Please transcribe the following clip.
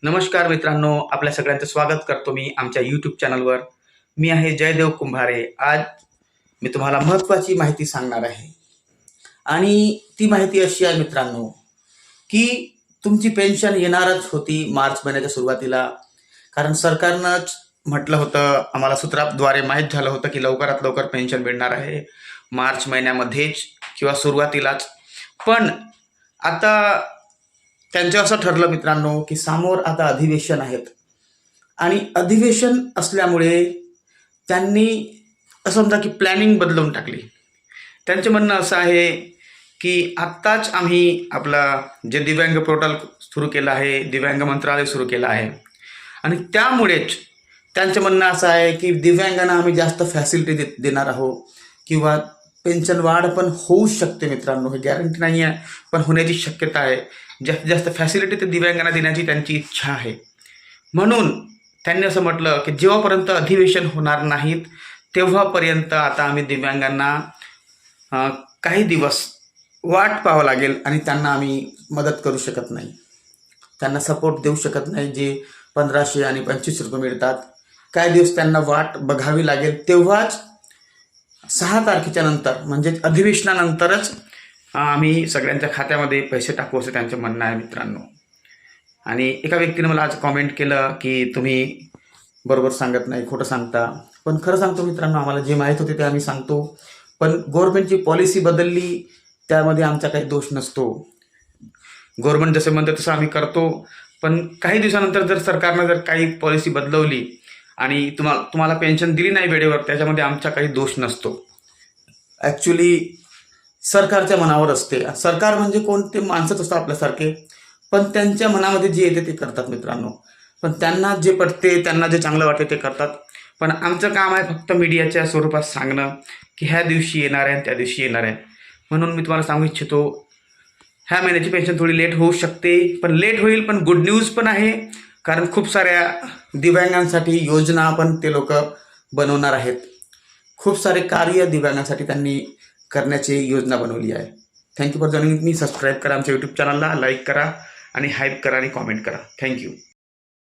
नमस्कार मित्रांनो, आपल्या सगळ्यांचं स्वागत करतो मी आमच्या यूट्यूब चॅनलवर. मी आहे जयदेव कुंभारे. आज मी तुम्हाला महत्त्वाची माहिती सांगणार आहे आणि ती माहिती अशी आहे मित्रांनो, की तुमची पेन्शन येणारच होती मार्च महिन्याच्या सुरुवातीला. कारण सरकारनंच म्हटलं होतं, आम्हाला सूत्राद्वारे माहीत झालं होतं की लवकरात लवकर पेन्शन मिळणार आहे मार्च महिन्यामध्येच किंवा सुरुवातीलाच. पण आता त्यांचं असं ठरलं मित्रांनो, की समोर आता अधिवेशन आहेत आणि अधिवेशन असल्यामुळे त्यांनी असं समजा की प्लॅनिंग बदलवून टाकली. त्यांचं म्हणणं असं आहे की आत्ताच आम्ही आपला जे दिव्यांग पोर्टल सुरू केलं आहे, दिव्यांग मंत्रालय सुरू केलं आहे आणि त्यामुळेच त्यांचं म्हणणं असं आहे की दिव्यांगांना आम्ही जास्त फॅसिलिटी देणार आहोत किंवा पेन्शन वाढ पण होऊ शकते मित्रांनो. हे गॅरंटी नाही आहे, पण होण्याची शक्यता आहे. जास्तीत जास्त फॅसिलिटी ते दिव्यांगांना देण्याची त्यांची इच्छा आहे. म्हणून त्यांनी असं म्हटलं की जेव्हापर्यंत अधिवेशन होणार नाहीत तेव्हापर्यंत आता आम्ही दिव्यांगांना काही दिवस वाट पाहावं लागेल आणि त्यांना आम्ही मदत करू शकत नाही, त्यांना सपोर्ट देऊ शकत नाही. जे 1500 आणि 25 रुपये मिळतात, काही दिवस त्यांना वाट बघावी लागेल. तेव्हाच 6 तारखेच्या नंतर म्हणजे अधिवेशनानंतरच आम्ही सगळ्यांच्या खात्यामध्ये पैसे टाकू असं त्यांचं म्हणणं आहे मित्रांनो. आणि एका व्यक्तीने मला आज कॉमेंट केलं की तुम्ही बरोबर सांगत नाही, खोटं सांगता. पण खरं सांगतो मित्रांनो, आम्हाला जे माहीत होते ते आम्ही सांगतो. पण गव्हर्नमेंटची पॉलिसी बदलली त्यामध्ये आमचा काही दोष नसतो. गव्हर्नमेंट जसं म्हणतं तसं आम्ही करतो. पण काही दिवसानंतर जर सरकारनं जर काही पॉलिसी बदलवली आणि तुम्हाला पेन्शन दिली नाही वेळेवर, त्याच्यामध्ये आमचा काही दोष नसतो. ॲक्च्युली सरकारच्या मनावर असते. सरकार म्हणजे कोणते माणसंच असतात आपल्यासारखे, पण त्यांच्या मनामध्ये जे येते ते करतात मित्रांनो. पण त्यांना जे पटते, त्यांना जे चांगलं वाटते ते करतात. पण आमचं काम आहे फक्त मीडियाच्या स्वरूपात सांगणं की ह्या दिवशी येणार आहे, त्या दिवशी येणार आहे. म्हणून मी तुम्हाला सांगू इच्छितो, ह्या महिन्याची पेन्शन थोडी लेट होऊ शकते, पण लेट होईल. पण गुड न्यूज पण आहे, कारण खूप साऱ्या दिव्यांगांसाठी योजना पण ते लोक बनवणार आहेत. खूप सारे कार्य दिव्यांगांसाठी त्यांनी करण्याची योजना बनवली आहे. Thank you for joining me. Subscribe करा आमच्या यूट्यूब चॅनलला, लाईक करा आणि हाईप करा आणि कॉमेंट करा. थँक्यू.